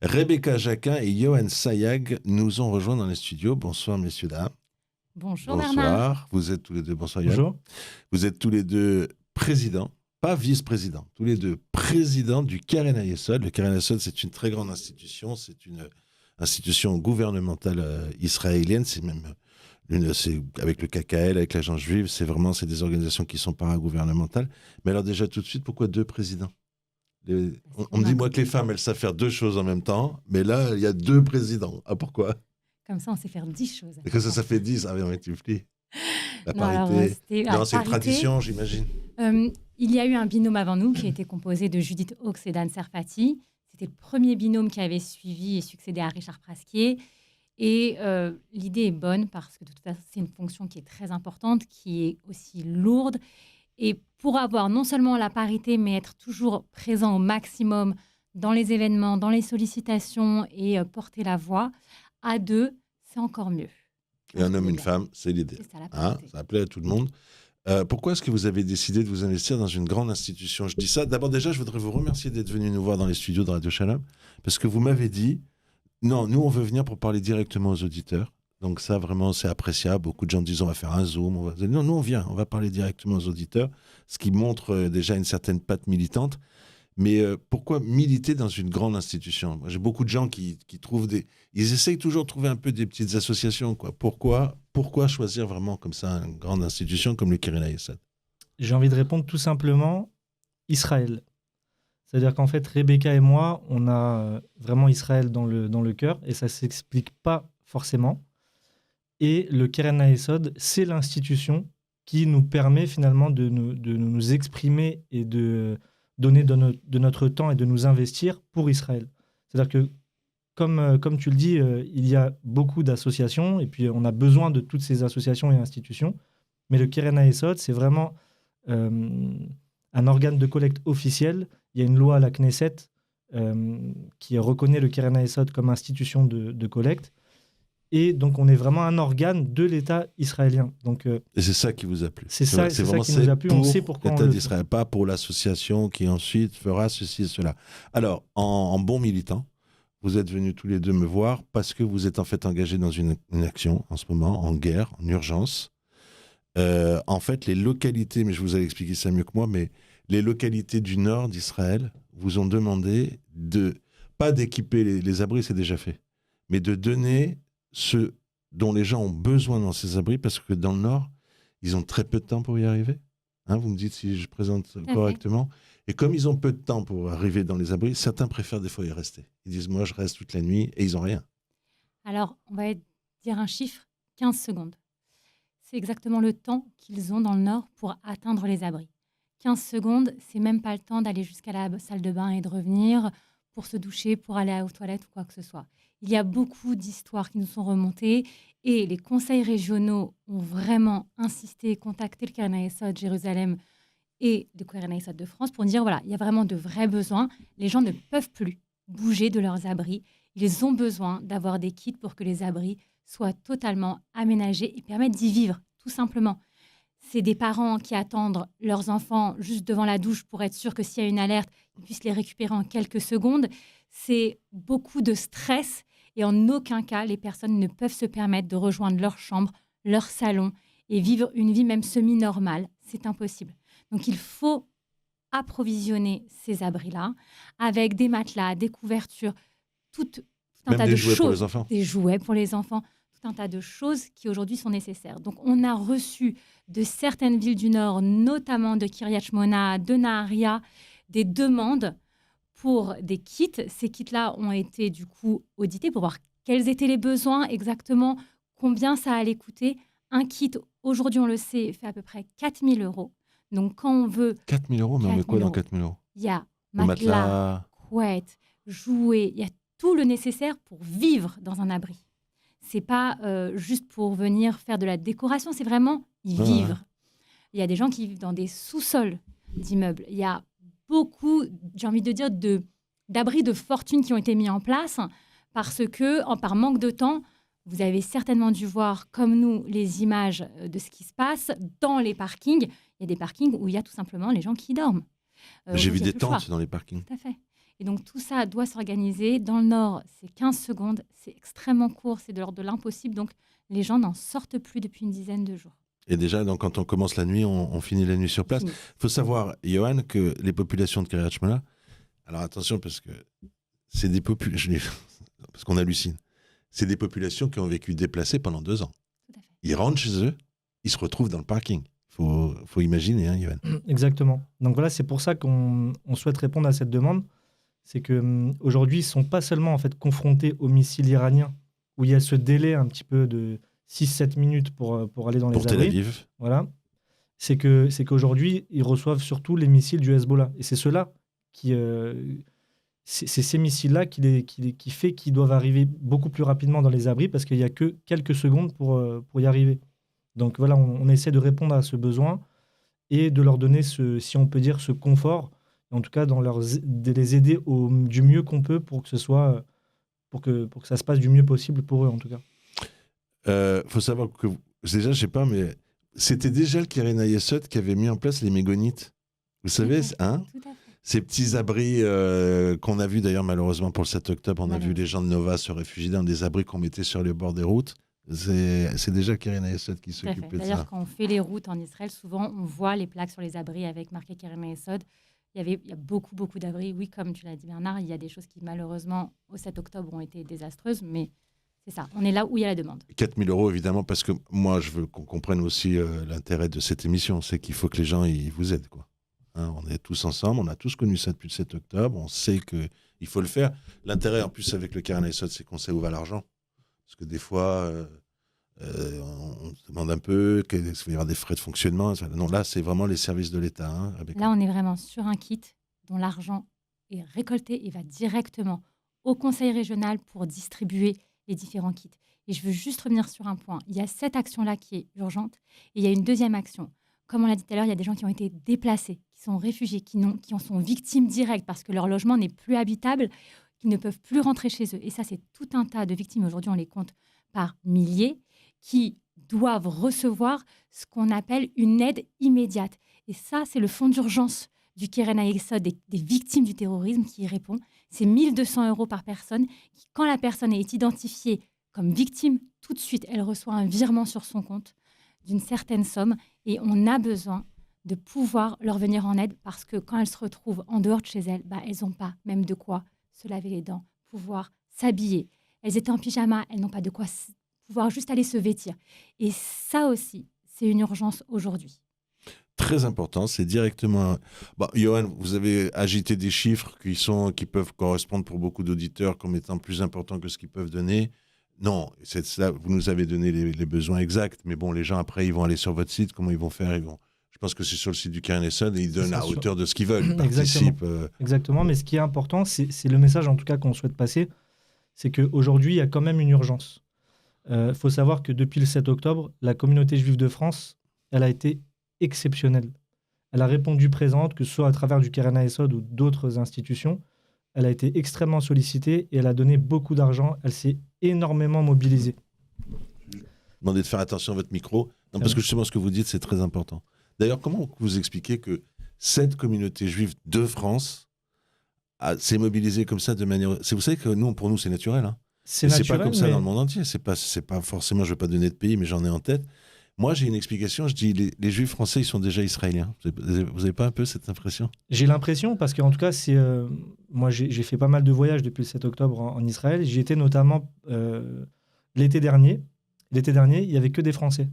Rebecca Jacquin et Johan Sayag nous ont rejoints dans les studios. Bonsoir, messieurs, dames. Bonjour Bernard. Bonsoir. Vous êtes tous les deux. Bonsoir, Johan. Bonjour. Vous êtes tous les deux présidents, pas vice-présidents, tous les deux présidents du Keren Hayesod. Le Keren Hayesod, c'est une très grande institution. C'est une institution gouvernementale israélienne. C'est même c'est avec le KKL, avec l'Agence juive. C'est des organisations qui sont paragouvernementales. Mais alors déjà, tout de suite, pourquoi deux présidents? On me dit, moi, que les femmes, elles savent faire deux choses en même temps, mais là, il y a deux présidents. Ah, pourquoi? Comme ça, on sait faire 10 choses. Et que ça fait 10. Ah, mais on est multiplié. La Non, parité. alors, C'est une tradition, j'imagine. Il y a eu un binôme avant nous qui a été composé de Judith Hawkes et d'Anne Serfati. C'était le premier binôme qui avait suivi et succédé à Richard Prasquier. Et l'idée est bonne parce que de toute façon, c'est une fonction qui est très importante, qui est aussi lourde. Et pour avoir non seulement la parité, mais être toujours présent au maximum dans les événements, dans les sollicitations et porter la voix, à deux, c'est encore mieux. Et un homme, une femme, c'est l'idée. Ça plaît à tout le monde. Pourquoi est-ce que vous avez décidé de vous investir dans une grande institution? Je dis ça. D'abord, déjà, je voudrais vous remercier d'être venu nous voir dans les studios de Radio Shalom, parce que vous m'avez dit, non, nous, on veut venir pour parler directement aux auditeurs. Donc ça, vraiment, c'est appréciable. Beaucoup de gens disent, on va faire un Zoom. Non, nous, on vient, on va parler directement aux auditeurs, ce qui montre déjà une certaine patte militante. Mais pourquoi militer dans une grande institution? Moi, j'ai beaucoup de gens qui trouvent Ils essayent toujours de trouver un peu des petites associations, quoi. Pourquoi choisir vraiment comme ça une grande institution comme le Keren Hayesod? J'ai envie de répondre tout simplement Israël. C'est-à-dire qu'en fait, Rebecca et moi, on a vraiment Israël dans le cœur et ça ne s'explique pas forcément. Et le Keren Hayesod, c'est l'institution qui nous permet finalement de nous exprimer et de donner de notre temps et de nous investir pour Israël. C'est-à-dire que, comme tu le dis, il y a beaucoup d'associations et puis on a besoin de toutes ces associations et institutions. Mais le Keren Hayesod, c'est vraiment un organe de collecte officiel. Il y a une loi à la Knesset qui reconnaît le Keren Hayesod comme institution de collecte. Et donc, on est vraiment un organe de l'État israélien. Donc, et c'est ça qui vous a plu. C'est ça qui nous a plu. On sait pourquoi l'État d'Israël, pas pour l'association qui ensuite fera ceci et cela. Alors, en bon militant, vous êtes venus tous les deux me voir parce que vous êtes en fait engagés dans une action en ce moment, en guerre, en urgence. En fait, les localités, mais je vous ai expliqué ça mieux que moi, mais les localités du nord d'Israël vous ont demandé pas d'équiper les abris, c'est déjà fait, mais de donner ceux dont les gens ont besoin dans ces abris, parce que dans le Nord, ils ont très peu de temps pour y arriver. Vous me dites si je présente correctement. Et comme ils ont peu de temps pour arriver dans les abris, certains préfèrent des fois y rester. Ils disent, moi, je reste toute la nuit, et ils n'ont rien. Alors, on va dire un chiffre, 15 secondes. C'est exactement le temps qu'ils ont dans le Nord pour atteindre les abris. 15 secondes, c'est même pas le temps d'aller jusqu'à la salle de bain et de revenir pour se doucher, pour aller aux toilettes ou quoi que ce soit. Il y a beaucoup d'histoires qui nous sont remontées et les conseils régionaux ont vraiment insisté, contacté le Keren Hayesod Jérusalem et le Keren Hayesod de France pour dire voilà, il y a vraiment de vrais besoins. Les gens ne peuvent plus bouger de leurs abris. Ils ont besoin d'avoir des kits pour que les abris soient totalement aménagés et permettent d'y vivre, tout simplement. C'est des parents qui attendent leurs enfants juste devant la douche pour être sûr que s'il y a une alerte, ils puissent les récupérer en quelques secondes. C'est beaucoup de stress et en aucun cas, les personnes ne peuvent se permettre de rejoindre leur chambre, leur salon et vivre une vie même semi-normale. C'est impossible. Donc, il faut approvisionner ces abris-là avec des matelas, des couvertures, tout un tas de choses. Pour les enfants. Des jouets pour les enfants, tout un tas de choses qui aujourd'hui sont nécessaires. Donc, on a reçu de certaines villes du Nord, notamment de Kiryat Shmona, de Naharia, des demandes pour des kits. Ces kits-là ont été du coup audités pour voir quels étaient les besoins exactement, combien ça allait coûter. Un kit, aujourd'hui on le sait, fait à peu près 4 000 €. Donc quand on veut... 4 000 €, mais on met quoi dans 4 000 €? Il y a matelas, couettes, jouets, il y a tout le nécessaire pour vivre dans un abri. C'est pas juste pour venir faire de la décoration, c'est vraiment y vivre. Il y a des gens qui vivent dans des sous-sols d'immeubles. Il y a beaucoup, j'ai envie de dire, d'abris de fortune qui ont été mis en place parce que, par manque de temps, vous avez certainement dû voir, comme nous, les images de ce qui se passe dans les parkings. Il y a des parkings où il y a tout simplement les gens qui dorment. J'ai vu des tentes dans les parkings. Tout à fait. Et donc, tout ça doit s'organiser. Dans le Nord, c'est 15 secondes. C'est extrêmement court. C'est de l'ordre de l'impossible. Donc, les gens n'en sortent plus depuis une dizaine de jours. Et déjà, donc, quand on commence la nuit, on finit la nuit sur place. Il faut savoir, Johan, que les populations de Kiryat Shmona, alors attention, parce que c'est des populations, parce qu'on hallucine, c'est des populations qui ont vécu déplacées pendant 2 ans. Tout à fait. Ils rentrent chez eux, ils se retrouvent dans le parking. Faut imaginer, hein, Johan. Exactement. Donc voilà, c'est pour ça qu'on souhaite répondre à cette demande. C'est qu'aujourd'hui, ils ne sont pas seulement en fait, confrontés aux missiles iraniens, où il y a ce délai un petit peu de 6-7 minutes pour aller dans les abris. Pour Tel Aviv. Voilà. C'est qu'aujourd'hui, ils reçoivent surtout les missiles du Hezbollah. Et c'est ceux-là c'est ces missiles-là qui fait qu'ils doivent arriver beaucoup plus rapidement dans les abris parce qu'il n'y a que quelques secondes pour y arriver. Donc voilà, on essaie de répondre à ce besoin et de leur donner, si on peut dire, ce confort, en tout cas de les aider du mieux qu'on peut pour que ça se passe du mieux possible pour eux, en tout cas. Faut savoir que, déjà, je sais pas, mais c'était déjà le Keren Hayesod qui avait mis en place les mégonites. Vous savez, hein, ces petits abris qu'on a vus d'ailleurs malheureusement pour le 7 octobre, on a vu les gens de Nova se réfugier dans des abris qu'on mettait sur les bords des routes. C'est déjà Keren Hayesod qui s'occupait de ça. D'ailleurs, quand on fait les routes en Israël, souvent on voit les plaques sur les abris avec marqué Keren Hayesod. Il y a beaucoup d'abris. Oui, comme tu l'as dit Bernard, il y a des choses qui malheureusement au 7 octobre ont été désastreuses, mais c'est ça, on est là où il y a la demande. 4 000 € évidemment, parce que moi je veux qu'on comprenne aussi l'intérêt de cette émission, c'est qu'il faut que les gens ils vous aident, quoi. Hein, on est tous ensemble, on a tous connu ça depuis le 7 octobre, on sait qu'il faut le faire. L'intérêt en plus avec le Keren Hayesod, c'est qu'on sait où va l'argent. Parce que des fois, on se demande un peu qu'il va y avoir des frais de fonctionnement. Non, là, c'est vraiment les services de l'État. Hein, là, on est vraiment sur un kit dont l'argent est récolté et va directement au conseil régional pour distribuer les différents kits. Et je veux juste revenir sur un point. Il y a cette action-là qui est urgente et il y a une deuxième action. Comme on l'a dit tout à l'heure, il y a des gens qui ont été déplacés, qui sont réfugiés, qui en sont victimes directes parce que leur logement n'est plus habitable, qui ne peuvent plus rentrer chez eux. Et ça, c'est tout un tas de victimes. Aujourd'hui, on les compte par milliers qui doivent recevoir ce qu'on appelle une aide immédiate. Et ça, c'est le fonds d'urgence du Keren Hayesod des victimes du terrorisme qui y répond. C'est 1 200 € par personne. Quand la personne est identifiée comme victime, tout de suite, elle reçoit un virement sur son compte d'une certaine somme. Et on a besoin de pouvoir leur venir en aide parce que quand elles se retrouvent en dehors de chez elles, elles n'ont pas même de quoi se laver les dents, pouvoir s'habiller. Elles étaient en pyjama, elles n'ont pas de quoi pouvoir juste aller se vêtir. Et ça aussi, c'est une urgence aujourd'hui. Très important, c'est directement... Johan, vous avez agité des chiffres qui peuvent correspondre pour beaucoup d'auditeurs comme étant plus importants que ce qu'ils peuvent donner. Non, c'est ça, vous nous avez donné les besoins exacts, mais bon, les gens après, ils vont aller sur votre site, comment ils vont faire Je pense que c'est sur le site du Keren Hayesod et ils donnent à hauteur de ce qu'ils veulent, ils participent. Exactement, mais ce qui est important, c'est le message en tout cas qu'on souhaite passer, c'est qu'aujourd'hui, il y a quand même une urgence. Faut savoir que depuis le 7 octobre, la communauté juive de France, elle a été exceptionnelle. Elle a répondu présente, que ce soit à travers du Keren Hayesod ou d'autres institutions. Elle a été extrêmement sollicitée et elle a donné beaucoup d'argent. Elle s'est énormément mobilisée. Demandez de faire attention à votre micro. Non, parce que justement, ce que vous dites, c'est très important. D'ailleurs, comment vous expliquez que cette communauté juive de France s'est mobilisée comme ça de manière... Vous savez que pour nous, c'est naturel. Hein. C'est pas comme ça dans le monde entier. C'est pas forcément... Je ne vais pas donner de pays, mais j'en ai en tête. Moi, j'ai une explication. Je dis, les juifs français, ils sont déjà israéliens. Vous n'avez pas un peu cette impression ? J'ai l'impression, parce qu'en tout cas, moi, j'ai fait pas mal de voyages depuis le 7 octobre en Israël. J'y étais notamment l'été dernier. L'été dernier, il n'y avait que des Français.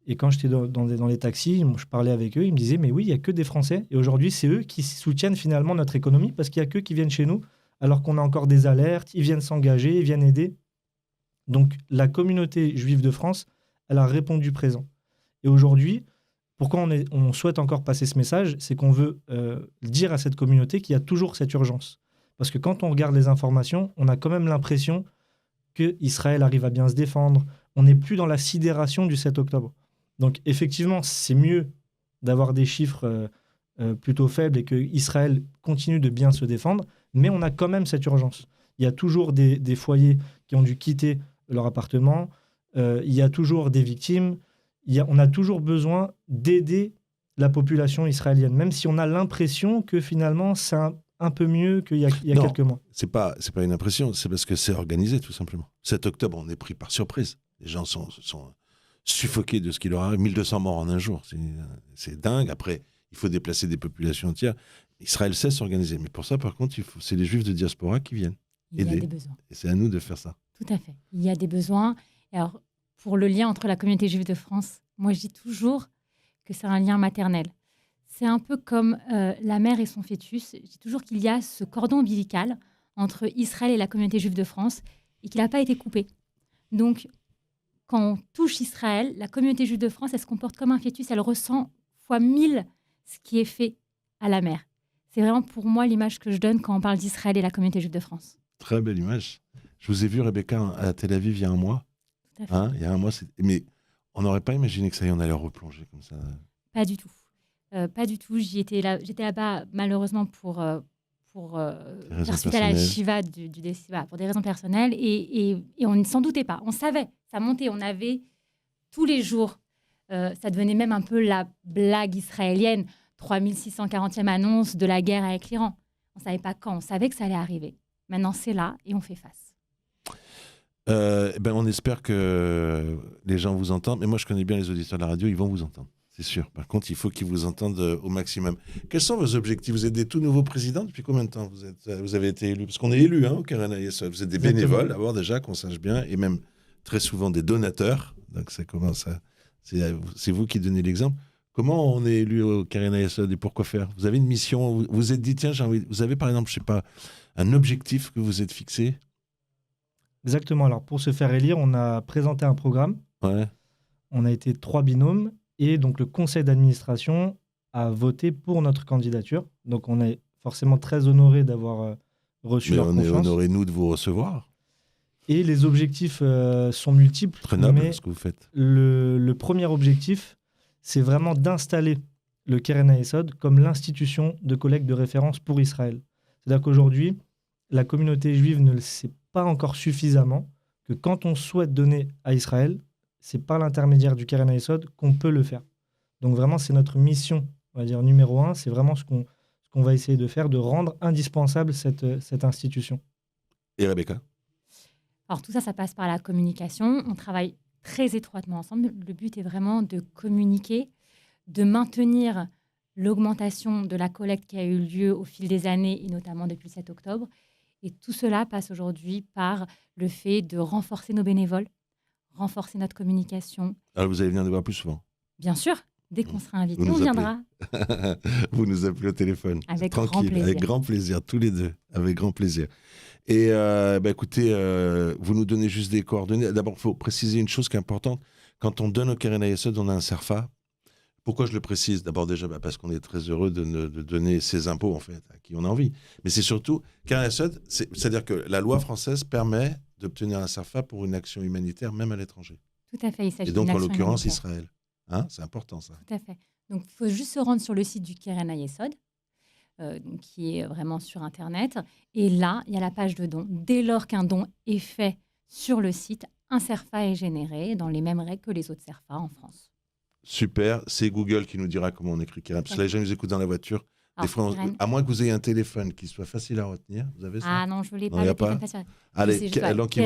Et quand j'étais dans les taxis, je parlais avec eux, ils me disaient, mais oui, il n'y a que des Français. Et aujourd'hui, c'est eux qui soutiennent finalement notre économie, parce qu'il n'y a qu'eux qui viennent chez nous, alors qu'on a encore des alertes, ils viennent s'engager, ils viennent aider. Donc, la communauté juive de France, elle a répondu présent. Et aujourd'hui, pourquoi on souhaite encore passer ce message, c'est qu'on veut dire à cette communauté qu'il y a toujours cette urgence. Parce que quand on regarde les informations, on a quand même l'impression qu'Israël arrive à bien se défendre. On n'est plus dans la sidération du 7 octobre. Donc effectivement, c'est mieux d'avoir des chiffres plutôt faibles et qu'Israël continue de bien se défendre, mais on a quand même cette urgence. Il y a toujours des foyers qui ont dû quitter leur appartement, il y a toujours des victimes, on a toujours besoin d'aider la population israélienne, même si on a l'impression que finalement c'est un peu mieux qu'il y a Non. quelques mois. C'est pas une impression, c'est parce que c'est organisé, tout simplement. 7 octobre, on est pris par surprise. Les gens sont suffoqués de ce qu'il leur arrive. 1200 morts en un jour, c'est dingue. Après, il faut déplacer des populations entières. Israël sait s'organiser. Mais pour ça, par contre, c'est les Juifs de diaspora qui viennent Il y a aider. des besoins. Et c'est à nous de faire ça. Tout à fait. Il y a des besoins. Et alors, pour le lien entre la communauté juive de France, moi, je dis toujours que c'est un lien maternel. C'est un peu comme la mère et son fœtus. Je dis toujours qu'il y a ce cordon ombilical entre Israël et la communauté juive de France et qu'il n'a pas été coupé. Donc, quand on touche Israël, la communauté juive de France, elle se comporte comme un fœtus. Elle ressent fois 1000 ce qui est fait à la mère. C'est vraiment pour moi l'image que je donne quand on parle d'Israël et la communauté juive de France. Très belle image. Je vous ai vu, Rebecca, à Tel Aviv il y a un mois. Tout à fait. Il y a un mois, mais on n'aurait pas imaginé que ça y en allait replonger comme ça. Pas du tout. Pas du tout. J'étais là-bas malheureusement pour faire suite à la Shiva du décès, pour des raisons personnelles. Et on ne s'en doutait pas. On savait, ça montait. On avait tous les jours, ça devenait même un peu la blague israélienne, 3640e annonce de la guerre avec l'Iran. On ne savait pas quand, on savait que ça allait arriver. Maintenant, c'est là et on fait face. On espère que les gens vous entendent. Mais moi, je connais bien les auditeurs de la radio, ils vont vous entendre. C'est sûr. Par contre, il faut qu'ils vous entendent au maximum. Quels sont vos objectifs? Vous êtes des tout nouveaux présidents depuis combien de temps vous avez été élus? Parce qu'on est élus au Keren Hayesod. Vous êtes des bénévoles, d'abord déjà, qu'on sache bien, et même très souvent des donateurs. Donc ça commence à... C'est vous qui donnez l'exemple. Comment on est élu au Keren Hayesod et pourquoi faire? Vous avez une mission, vous vous êtes dit, tiens, vous avez par exemple, je sais pas, un objectif que vous êtes fixé? Exactement. Alors, pour se faire élire, on a présenté un programme. Ouais. On a été 3 binômes. Et donc, le conseil d'administration a voté pour notre candidature. Donc, on est forcément très honorés d'avoir reçu leur confiance. Mais on est honorés, nous, de vous recevoir. Et les objectifs sont multiples. Très noble, ce que vous faites. Le premier objectif, c'est vraiment d'installer le Keren Hayesod comme l'institution de collecte de référence pour Israël. C'est-à-dire qu'aujourd'hui, la communauté juive ne le sait pas encore suffisamment que quand on souhaite donner à Israël, c'est par l'intermédiaire du Keren Hayesod qu'on peut le faire. Donc vraiment, c'est notre mission, on va dire numéro 1. C'est vraiment ce qu'on va essayer de faire, de rendre indispensable cette institution. Et Rebecca? Alors tout ça, ça passe par la communication. On travaille très étroitement ensemble. Le but est vraiment de communiquer, de maintenir l'augmentation de la collecte qui a eu lieu au fil des années, et notamment depuis le 7 octobre. Et tout cela passe aujourd'hui par le fait de renforcer nos bénévoles, renforcer notre communication. Alors vous allez venir nous voir plus souvent? Bien sûr, dès qu'on sera invité, on viendra. Vous nous appelez au téléphone. Avec tranquille, grand plaisir. Avec grand plaisir, tous les deux, avec grand plaisir. Et écoutez, vous nous donnez juste des coordonnées. D'abord, il faut préciser une chose qui est importante. Quand on donne au Keren Hayesod, on a un CERFA. Pourquoi je le précise? D'abord déjà parce qu'on est très heureux de donner ses impôts en fait à qui on a envie. Mais c'est surtout Keren Hayesod, c'est-à-dire que la loi française permet d'obtenir un CERFA pour une action humanitaire même à l'étranger. Tout à fait. Il s'agit et donc d'une en action l'occurrence humanitaire. Israël. C'est important ça. Tout à fait. Donc il faut juste se rendre sur le site du Keren Hayesod, qui est vraiment sur Internet. Et là, il y a la page de don. Dès lors qu'un don est fait sur le site, un CERFA est généré dans les mêmes règles que les autres CERFA en France. Super, c'est Google qui nous dira comment on écrit Keren. Parce que les gens nous écoutent dans la voiture. Des fois, à moins que vous ayez un téléphone qui soit facile à retenir, vous avez ça? Ah non, je ne l'ai pas. Non, y a pas. Allez, donc ils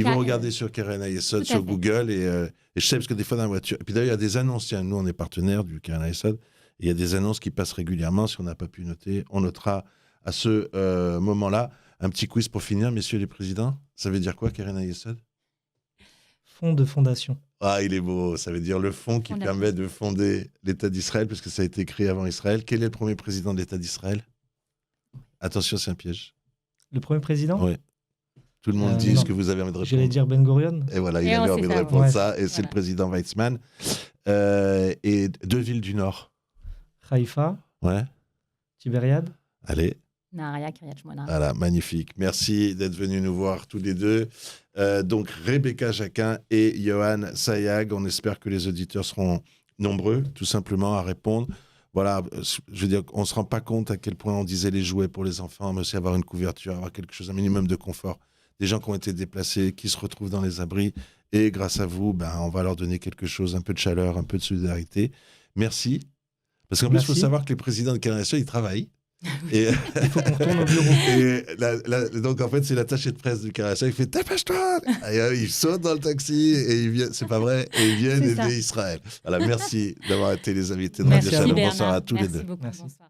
vont regarder sur Keren Hayesod, sur Google. Et je sais parce que des fois dans la voiture. Et puis d'ailleurs, il y a des annonces. Tiens, nous, on est partenaire du Keren Hayesod. Il y a des annonces qui passent régulièrement. Si on n'a pas pu noter, on notera à ce moment-là. Un petit quiz pour finir, messieurs les présidents. Ça veut dire quoi, Keren Hayesod? Fonds de fondation. Ah, il est beau. Ça veut dire le fonds qui permet de fonder l'État d'Israël, parce que ça a été créé avant Israël. Quel est le premier président de l'État d'Israël? Attention, c'est un piège. Le premier président? Oui. Tout le monde dit ce que vous avez envie de répondre. J'allais dire Ben Gurion. Et voilà, il avait envie de répondre ça. Et c'est le président Weizmann. Et 2 villes du Nord. Haïfa. Ouais. Tibériade. Allez. Nahariya, Kiryat Shmona. Voilà, magnifique. Merci d'être venus nous voir tous les deux. Donc, Rebecca Jacquin et Johan Sayag. On espère que les auditeurs seront nombreux, tout simplement, à répondre. Voilà, je veux dire, on ne se rend pas compte à quel point on disait les jouets pour les enfants, mais aussi avoir une couverture, avoir quelque chose, un minimum de confort. Des gens qui ont été déplacés, qui se retrouvent dans les abris. Et grâce à vous, on va leur donner quelque chose, un peu de chaleur, un peu de solidarité. Merci. Parce qu'en plus, il faut savoir que les présidents de Keren Hayesod, ils travaillent. Et, Il faut qu'on retourne au bureau. et donc, en fait, c'est l'attaché de presse du Karasha. Il fait dépêche-toi. Et il saute dans le taxi et il vient, c'est pas vrai, et ils viennent C'est ça. aider Israël. Voilà, merci d'avoir été les invités de Merci Radio à vous, Shalom. Bernard. Bonsoir à tous les Merci deux. beaucoup. Merci. Bonsoir.